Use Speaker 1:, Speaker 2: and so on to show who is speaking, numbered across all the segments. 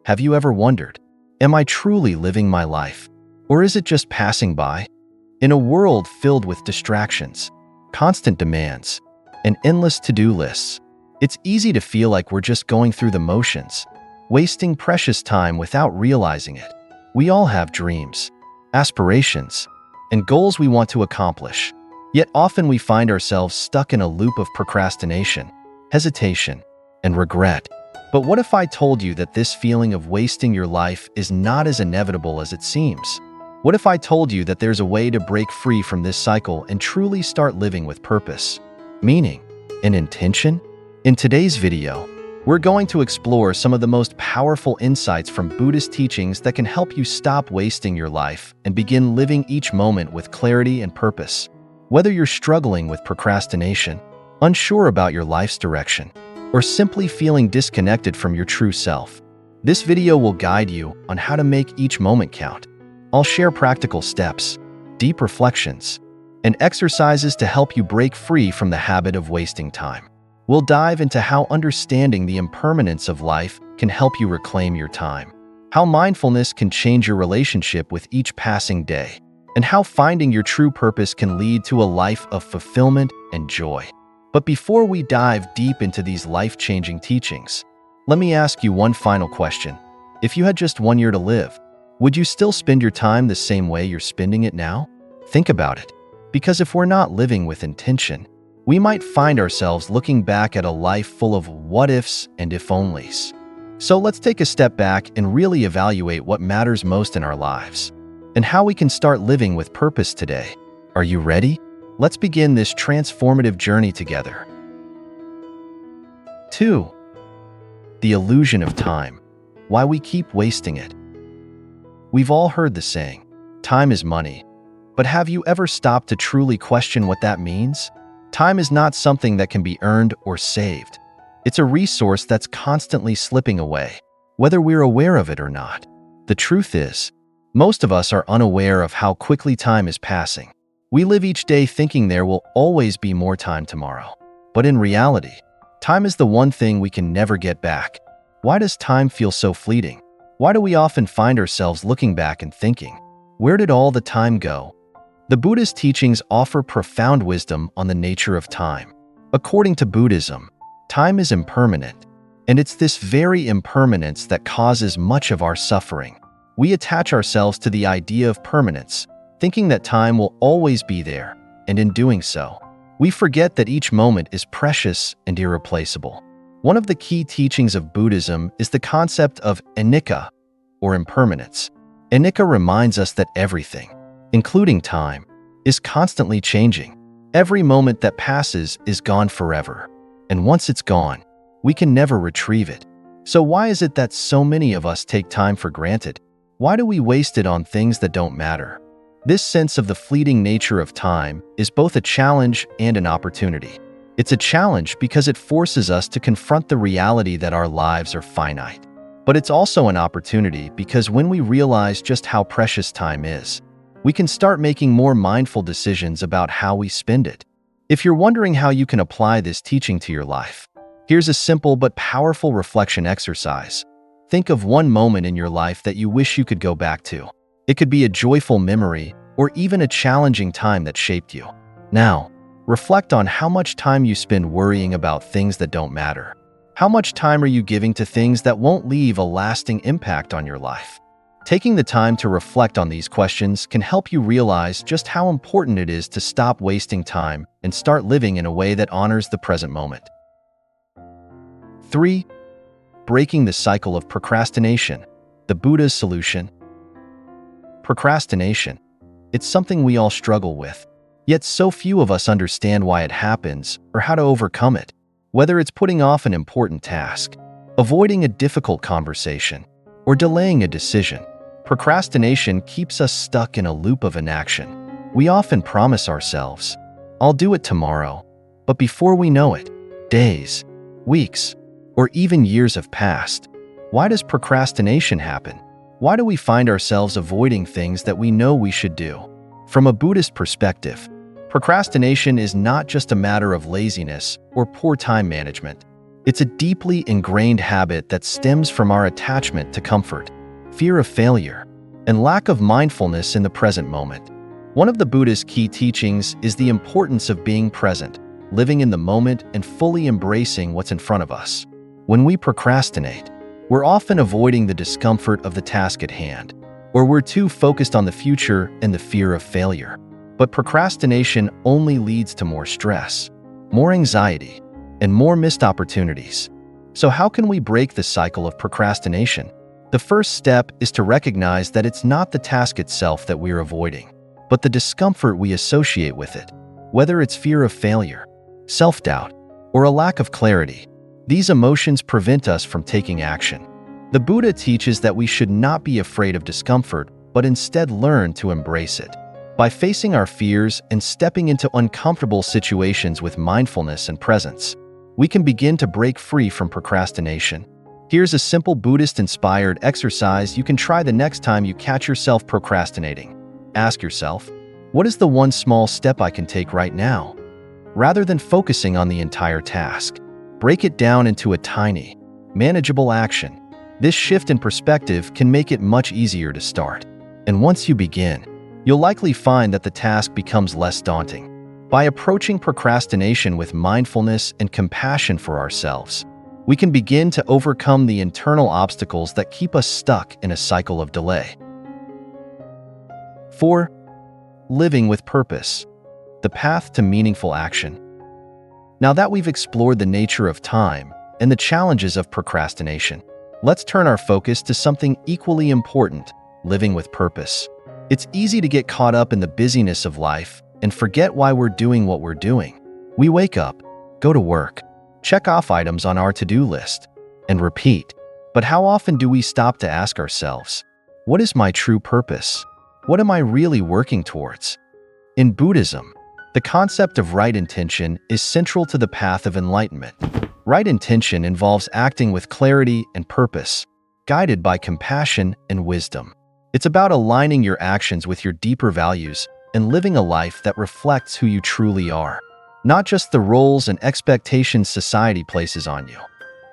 Speaker 1: Have you ever wondered, am I truly living my life? Or is it just passing by? In a world filled with distractions, constant demands, and endless to-do lists, it's easy to feel like we're just going through the motions, wasting precious time without realizing it. We all have dreams, aspirations, and goals we want to accomplish. Yet often we find ourselves stuck in a loop of procrastination, hesitation, and regret. But what if I told you that this feeling of wasting your life is not as inevitable as it seems? What if I told you that there's a way to break free from this cycle and truly start living with purpose, meaning, and intention? In today's video, we're going to explore some of the most powerful insights from Buddhist teachings that can help you stop wasting your life and begin living each moment with clarity and purpose. Whether you're struggling with procrastination, unsure about your life's direction, or simply feeling disconnected from your true self, this video will guide you on how to make each moment count. I'll share practical steps, deep reflections, and exercises to help you break free from the habit of wasting time. We'll dive into how understanding the impermanence of life can help you reclaim your time, how mindfulness can change your relationship with each passing day, and how finding your true purpose can lead to a life of fulfillment and joy. But before we dive deep into these life-changing teachings, let me ask you one final question. If you had just 1 year to live, would you still spend your time the same way you're spending it now? Think about it. Because if we're not living with intention, we might find ourselves looking back at a life full of what-ifs and if-onlys. So let's take a step back and really evaluate what matters most in our lives, and how we can start living with purpose today. Are you ready? Let's begin this transformative journey together. 2. The illusion of time. Why we keep wasting it. We've all heard the saying, time is money. But have you ever stopped to truly question what that means? Time is not something that can be earned or saved. It's a resource that's constantly slipping away, whether we're aware of it or not. The truth is, most of us are unaware of how quickly time is passing. We live each day thinking there will always be more time tomorrow. But in reality, time is the one thing we can never get back. Why does time feel so fleeting? Why do we often find ourselves looking back and thinking, where did all the time go? The Buddhist teachings offer profound wisdom on the nature of time. According to Buddhism, time is impermanent, and it's this very impermanence that causes much of our suffering. We attach ourselves to the idea of permanence, thinking that time will always be there, and in doing so, we forget that each moment is precious and irreplaceable. One of the key teachings of Buddhism is the concept of anicca, or impermanence. Anicca reminds us that everything, including time, is constantly changing. Every moment that passes is gone forever, and once it's gone, we can never retrieve it. So why is it that so many of us take time for granted? Why do we waste it on things that don't matter? This sense of the fleeting nature of time is both a challenge and an opportunity. It's a challenge because it forces us to confront the reality that our lives are finite. But it's also an opportunity because when we realize just how precious time is, we can start making more mindful decisions about how we spend it. If you're wondering how you can apply this teaching to your life, here's a simple but powerful reflection exercise. Think of one moment in your life that you wish you could go back to. It could be a joyful memory or even a challenging time that shaped you. Now, reflect on how much time you spend worrying about things that don't matter. How much time are you giving to things that won't leave a lasting impact on your life? Taking the time to reflect on these questions can help you realize just how important it is to stop wasting time and start living in a way that honors the present moment. 3. Breaking the cycle of procrastination. The Buddha's solution. Procrastination. It's something we all struggle with, yet so few of us understand why it happens or how to overcome it. Whether it's putting off an important task, avoiding a difficult conversation, or delaying a decision, procrastination keeps us stuck in a loop of inaction. We often promise ourselves, "I'll do it tomorrow," but before we know it, days, weeks, or even years have passed. Why does procrastination happen? Why do we find ourselves avoiding things that we know we should do? From a Buddhist perspective, procrastination is not just a matter of laziness or poor time management. It's a deeply ingrained habit that stems from our attachment to comfort, fear of failure, and lack of mindfulness in the present moment. One of the Buddha's key teachings is the importance of being present, living in the moment, and fully embracing what's in front of us. When we procrastinate, we're often avoiding the discomfort of the task at hand, or we're too focused on the future and the fear of failure. But procrastination only leads to more stress, more anxiety, and more missed opportunities. So how can we break the cycle of procrastination? The first step is to recognize that it's not the task itself that we're avoiding, but the discomfort we associate with it, whether it's fear of failure, self-doubt, or a lack of clarity. These emotions prevent us from taking action. The Buddha teaches that we should not be afraid of discomfort, but instead learn to embrace it. By facing our fears and stepping into uncomfortable situations with mindfulness and presence, we can begin to break free from procrastination. Here's a simple Buddhist-inspired exercise you can try the next time you catch yourself procrastinating. Ask yourself, what is the one small step I can take right now? Rather than focusing on the entire task, break it down into a tiny, manageable action. This shift in perspective can make it much easier to start. And once you begin, you'll likely find that the task becomes less daunting. By approaching procrastination with mindfulness and compassion for ourselves, we can begin to overcome the internal obstacles that keep us stuck in a cycle of delay. 4. Living with purpose. The path to meaningful action. Now that we've explored the nature of time and the challenges of procrastination, let's turn our focus to something equally important: living with purpose. It's easy to get caught up in the busyness of life and forget why we're doing what we're doing. We wake up, go to work, check off items on our to-do list, and repeat. But how often do we stop to ask ourselves, what is my true purpose? What am I really working towards? In Buddhism, the concept of right intention is central to the path of enlightenment. Right intention involves acting with clarity and purpose, guided by compassion and wisdom. It's about aligning your actions with your deeper values and living a life that reflects who you truly are, not just the roles and expectations society places on you.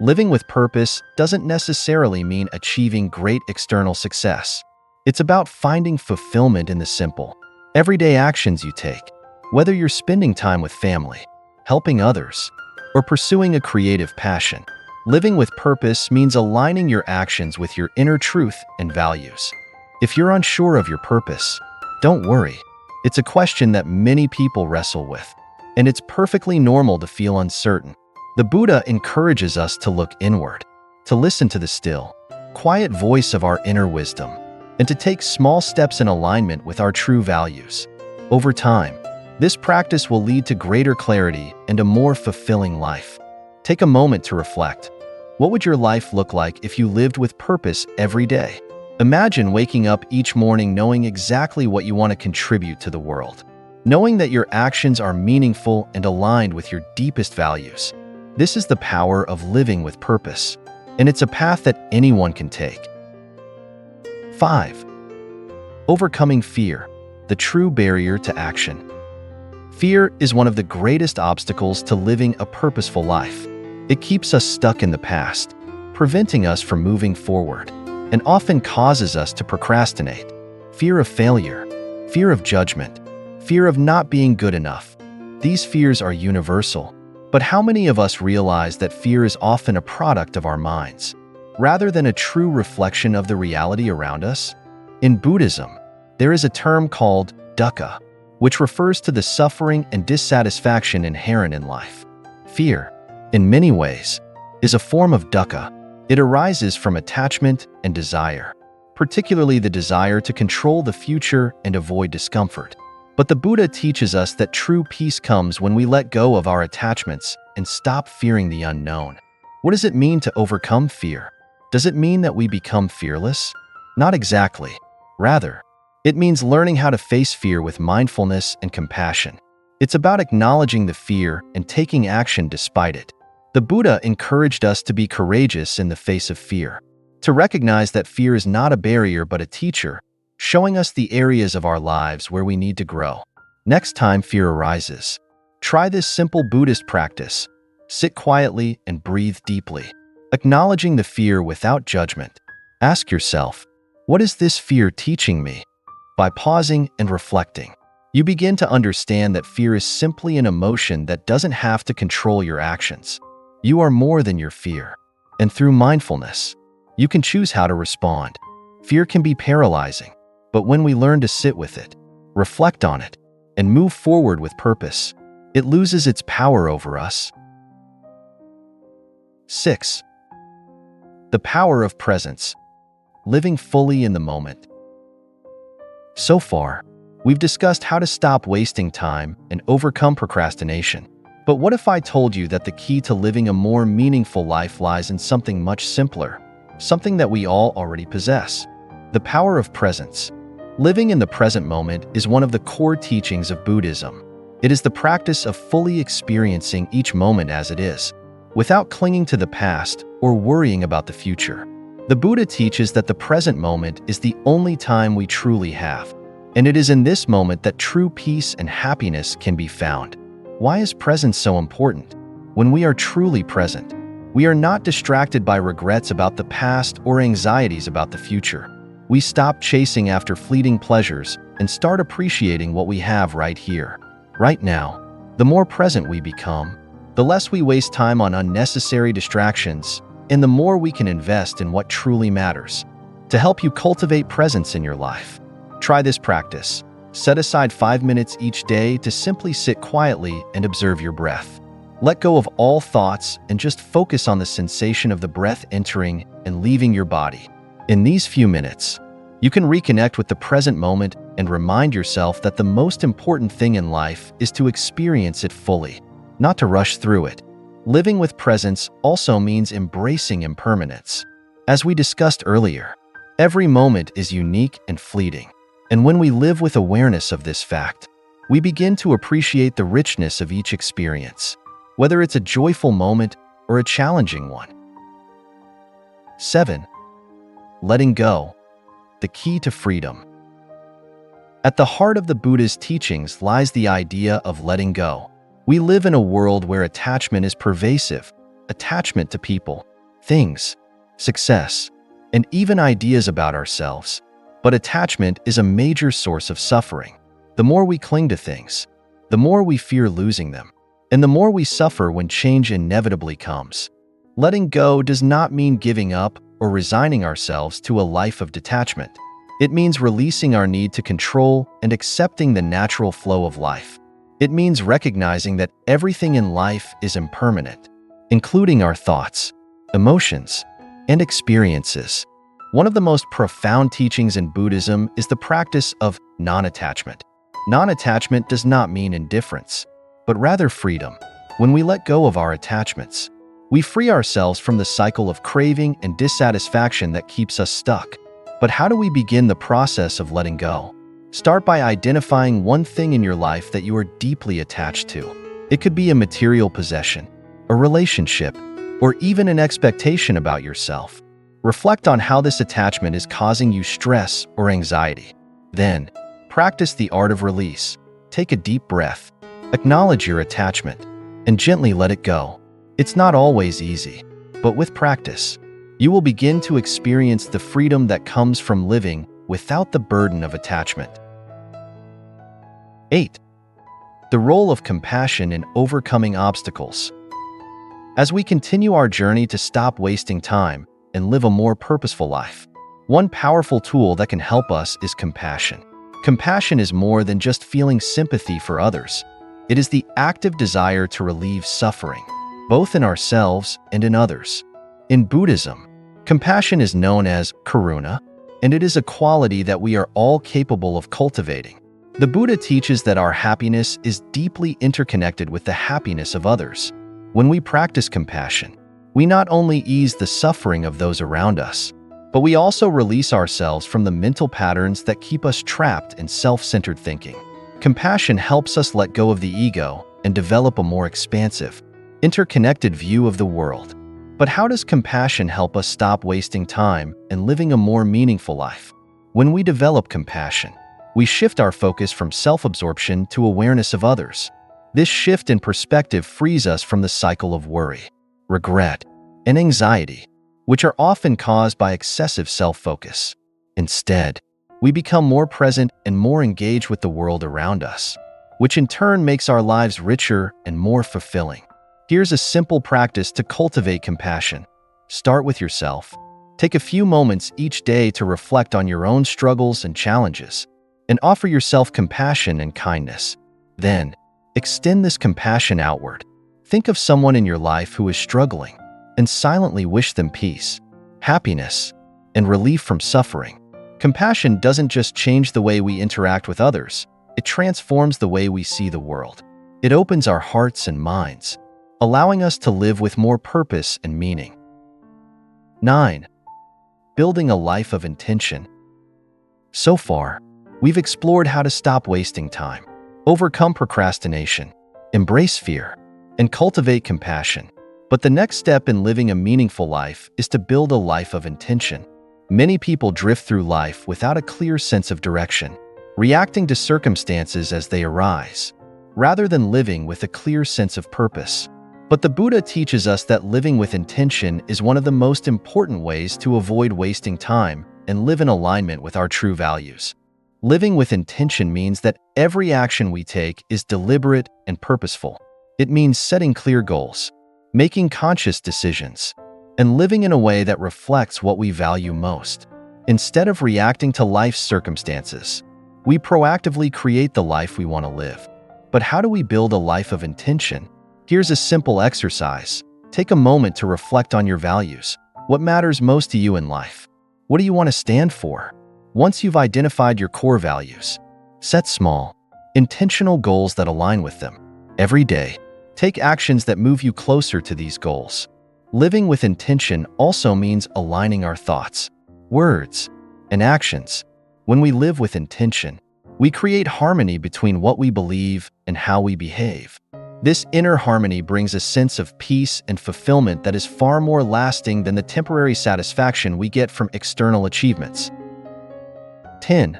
Speaker 1: Living with purpose doesn't necessarily mean achieving great external success. It's about finding fulfillment in the simple, everyday actions you take. Whether you're spending time with family, helping others, or pursuing a creative passion, living with purpose means aligning your actions with your inner truth and values. If you're unsure of your purpose, don't worry. It's a question that many people wrestle with, and it's perfectly normal to feel uncertain. The Buddha encourages us to look inward, to listen to the still, quiet voice of our inner wisdom, and to take small steps in alignment with our true values. Over time, this practice will lead to greater clarity and a more fulfilling life. Take a moment to reflect. What would your life look like if you lived with purpose every day? Imagine waking up each morning knowing exactly what you want to contribute to the world, knowing that your actions are meaningful and aligned with your deepest values. This is the power of living with purpose, and it's a path that anyone can take. 5. Overcoming fear, the true barrier to action. Fear is one of the greatest obstacles to living a purposeful life. It keeps us stuck in the past, preventing us from moving forward, and often causes us to procrastinate. Fear of failure, fear of judgment, fear of not being good enough. These fears are universal, but how many of us realize that fear is often a product of our minds, rather than a true reflection of the reality around us? In Buddhism, there is a term called dukkha, which refers to the suffering and dissatisfaction inherent in life. Fear, in many ways, is a form of dukkha. It arises from attachment and desire, particularly the desire to control the future and avoid discomfort. But the Buddha teaches us that true peace comes when we let go of our attachments and stop fearing the unknown. What does it mean to overcome fear? Does it mean that we become fearless? Not exactly. Rather, it means learning how to face fear with mindfulness and compassion. It's about acknowledging the fear and taking action despite it. The Buddha encouraged us to be courageous in the face of fear, to recognize that fear is not a barrier but a teacher, showing us the areas of our lives where we need to grow. Next time fear arises, try this simple Buddhist practice. Sit quietly and breathe deeply, acknowledging the fear without judgment. Ask yourself, what is this fear teaching me? By pausing and reflecting, you begin to understand that fear is simply an emotion that doesn't have to control your actions. You are more than your fear. And through mindfulness, you can choose how to respond. Fear can be paralyzing, but when we learn to sit with it, reflect on it, and move forward with purpose, it loses its power over us. 6. The power of presence. Living fully in the moment. So far, we've discussed how to stop wasting time and overcome procrastination. But what if I told you that the key to living a more meaningful life lies in something much simpler, something that we all already possess? The power of presence. Living in the present moment is one of the core teachings of Buddhism. It is the practice of fully experiencing each moment as it is, without clinging to the past or worrying about the future. The Buddha teaches that the present moment is the only time we truly have, and it is in this moment that true peace and happiness can be found. Why is presence so important? When we are truly present, we are not distracted by regrets about the past or anxieties about the future. We stop chasing after fleeting pleasures and start appreciating what we have right here, right now. The more present we become, the less we waste time on unnecessary distractions, and the more we can invest in what truly matters. To help you cultivate presence in your life, try this practice. Set aside 5 minutes each day to simply sit quietly and observe your breath. Let go of all thoughts and just focus on the sensation of the breath entering and leaving your body. In these few minutes, you can reconnect with the present moment and remind yourself that the most important thing in life is to experience it fully, not to rush through it. Living with presence also means embracing impermanence. As we discussed earlier, every moment is unique and fleeting. And when we live with awareness of this fact, we begin to appreciate the richness of each experience, whether it's a joyful moment or a challenging one. 7. Letting go. The key to freedom. At the heart of the Buddha's teachings lies the idea of letting go. We live in a world where attachment is pervasive, attachment to people, things, success, and even ideas about ourselves. But attachment is a major source of suffering. The more we cling to things, the more we fear losing them, and the more we suffer when change inevitably comes. Letting go does not mean giving up or resigning ourselves to a life of detachment. It means releasing our need to control and accepting the natural flow of life. It means recognizing that everything in life is impermanent, including our thoughts, emotions, and experiences. One of the most profound teachings in Buddhism is the practice of non-attachment. Non-attachment does not mean indifference, but rather freedom. When we let go of our attachments, we free ourselves from the cycle of craving and dissatisfaction that keeps us stuck. But how do we begin the process of letting go? Start by identifying one thing in your life that you are deeply attached to. It could be a material possession, a relationship, or even an expectation about yourself. Reflect on how this attachment is causing you stress or anxiety. Then, practice the art of release. Take a deep breath, acknowledge your attachment, and gently let it go. It's not always easy, but with practice, you will begin to experience the freedom that comes from living without the burden of attachment. 8. The role of compassion in overcoming obstacles. As we continue our journey to stop wasting time and live a more purposeful life, one powerful tool that can help us is compassion. Compassion is more than just feeling sympathy for others. It is the active desire to relieve suffering, both in ourselves and in others. In Buddhism, compassion is known as karuna, and it is a quality that we are all capable of cultivating. The Buddha teaches that our happiness is deeply interconnected with the happiness of others. When we practice compassion, we not only ease the suffering of those around us, but we also release ourselves from the mental patterns that keep us trapped in self-centered thinking. Compassion helps us let go of the ego and develop a more expansive, interconnected view of the world. But how does compassion help us stop wasting time and living a more meaningful life? When we develop compassion, we shift our focus from self-absorption to awareness of others. This shift in perspective frees us from the cycle of worry, regret, and anxiety, which are often caused by excessive self-focus. Instead, we become more present and more engaged with the world around us, which in turn makes our lives richer and more fulfilling. Here's a simple practice to cultivate compassion. Start with yourself. Take a few moments each day to reflect on your own struggles and challenges, and offer yourself compassion and kindness. Then, extend this compassion outward. Think of someone in your life who is struggling, and silently wish them peace, happiness, and relief from suffering. Compassion doesn't just change the way we interact with others, it transforms the way we see the world. It opens our hearts and minds, allowing us to live with more purpose and meaning. 9. Building a life of intention. So far, we've explored how to stop wasting time, overcome procrastination, embrace fear, and cultivate compassion. But the next step in living a meaningful life is to build a life of intention. Many people drift through life without a clear sense of direction, reacting to circumstances as they arise, rather than living with a clear sense of purpose. But the Buddha teaches us that living with intention is one of the most important ways to avoid wasting time and live in alignment with our true values. Living with intention means that every action we take is deliberate and purposeful. It means setting clear goals, making conscious decisions, and living in a way that reflects what we value most. Instead of reacting to life's circumstances, we proactively create the life we want to live. But how do we build a life of intention? Here's a simple exercise. Take a moment to reflect on your values. What matters most to you in life? What do you want to stand for? Once you've identified your core values, set small, intentional goals that align with them. Every day, take actions that move you closer to these goals. Living with intention also means aligning our thoughts, words, and actions. When we live with intention, we create harmony between what we believe and how we behave. This inner harmony brings a sense of peace and fulfillment that is far more lasting than the temporary satisfaction we get from external achievements. 10.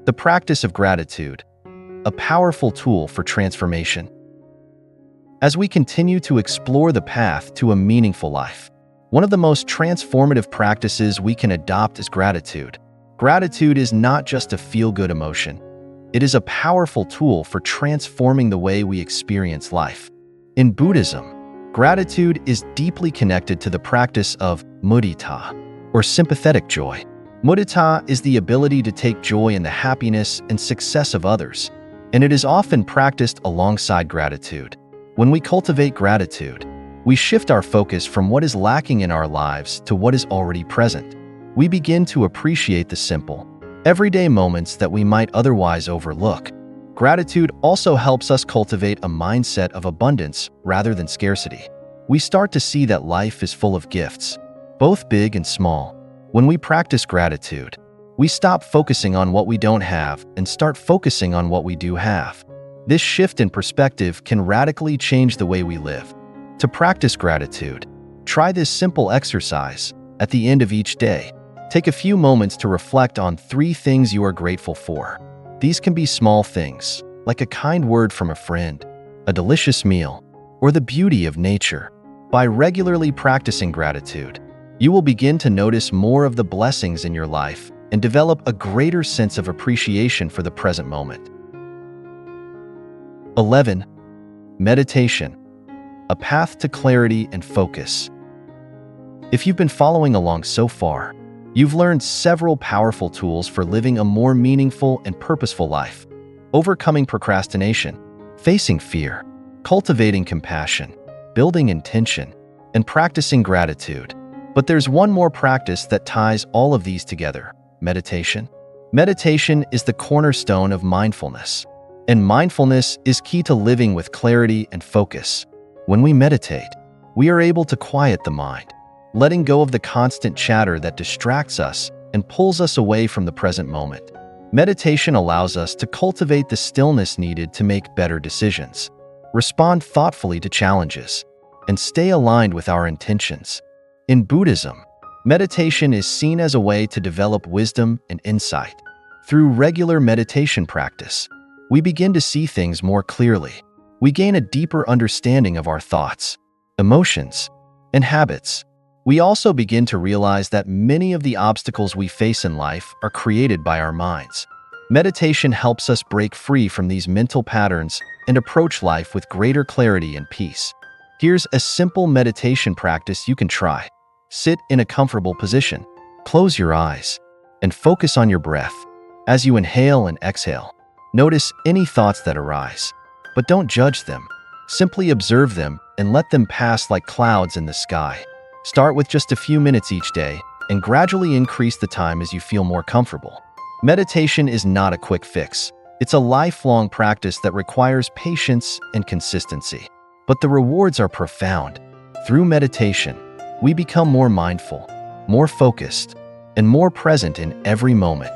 Speaker 1: The practice of gratitude, a powerful tool for transformation. As we continue to explore the path to a meaningful life, one of the most transformative practices we can adopt is gratitude. Gratitude is not just a feel-good emotion. It is a powerful tool for transforming the way we experience life. In Buddhism, gratitude is deeply connected to the practice of mudita, or sympathetic joy. Mudita is the ability to take joy in the happiness and success of others, and it is often practiced alongside gratitude. When we cultivate gratitude, we shift our focus from what is lacking in our lives to what is already present. We begin to appreciate the simple, everyday moments that we might otherwise overlook. Gratitude also helps us cultivate a mindset of abundance rather than scarcity. We start to see that life is full of gifts, both big and small. When we practice gratitude, we stop focusing on what we don't have and start focusing on what we do have. This shift in perspective can radically change the way we live. To practice gratitude, try this simple exercise. At the end of each day, take a few moments to reflect on 3 things you are grateful for. These can be small things, like a kind word from a friend, a delicious meal, or the beauty of nature. By regularly practicing gratitude, you will begin to notice more of the blessings in your life and develop a greater sense of appreciation for the present moment. 11. Meditation, a path to clarity and focus. If you've been following along so far, you've learned several powerful tools for living a more meaningful and purposeful life. Overcoming procrastination, facing fear, cultivating compassion, building intention, and practicing gratitude. But there's one more practice that ties all of these together: meditation. Meditation is the cornerstone of mindfulness, and mindfulness is key to living with clarity and focus. When we meditate, we are able to quiet the mind, letting go of the constant chatter that distracts us and pulls us away from the present moment. Meditation allows us to cultivate the stillness needed to make better decisions, respond thoughtfully to challenges, and stay aligned with our intentions. In Buddhism, meditation is seen as a way to develop wisdom and insight. Through regular meditation practice, we begin to see things more clearly, we gain a deeper understanding of our thoughts, emotions, and habits. We also begin to realize that many of the obstacles we face in life are created by our minds. Meditation helps us break free from these mental patterns and approach life with greater clarity and peace. Here's a simple meditation practice you can try. Sit in a comfortable position, close your eyes, and focus on your breath. As you inhale and exhale, notice any thoughts that arise, but don't judge them. Simply observe them and let them pass like clouds in the sky. Start with just a few minutes each day and gradually increase the time as you feel more comfortable. Meditation is not a quick fix. It's a lifelong practice that requires patience and consistency. But the rewards are profound. Through meditation, we become more mindful, more focused, and more present in every moment.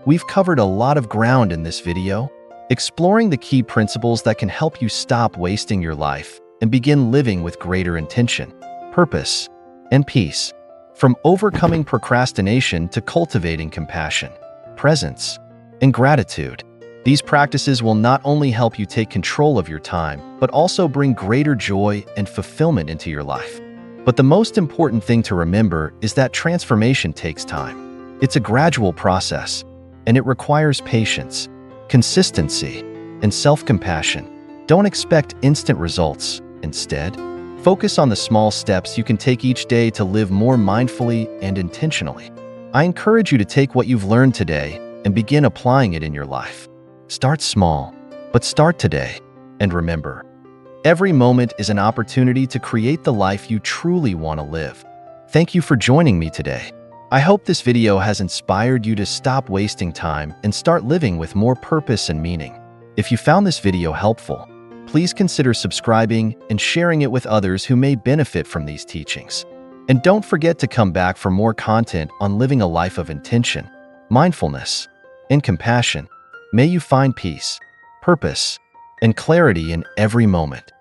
Speaker 1: We've covered a lot of ground in this video, exploring the key principles that can help you stop wasting your life and begin living with greater intention, purpose, and peace. From overcoming procrastination to cultivating compassion, presence, and gratitude. These practices will not only help you take control of your time, but also bring greater joy and fulfillment into your life. But the most important thing to remember is that transformation takes time. It's a gradual process, and it requires patience, consistency, and self-compassion. Don't expect instant results. Instead, focus on the small steps you can take each day to live more mindfully and intentionally. I encourage you to take what you've learned today and begin applying it in your life. Start small, but start today. And remember, every moment is an opportunity to create the life you truly want to live. Thank you for joining me today. I hope this video has inspired you to stop wasting time and start living with more purpose and meaning. If you found this video helpful, please consider subscribing and sharing it with others who may benefit from these teachings. And don't forget to come back for more content on living a life of intention, mindfulness, and compassion. May you find peace, purpose, and clarity in every moment.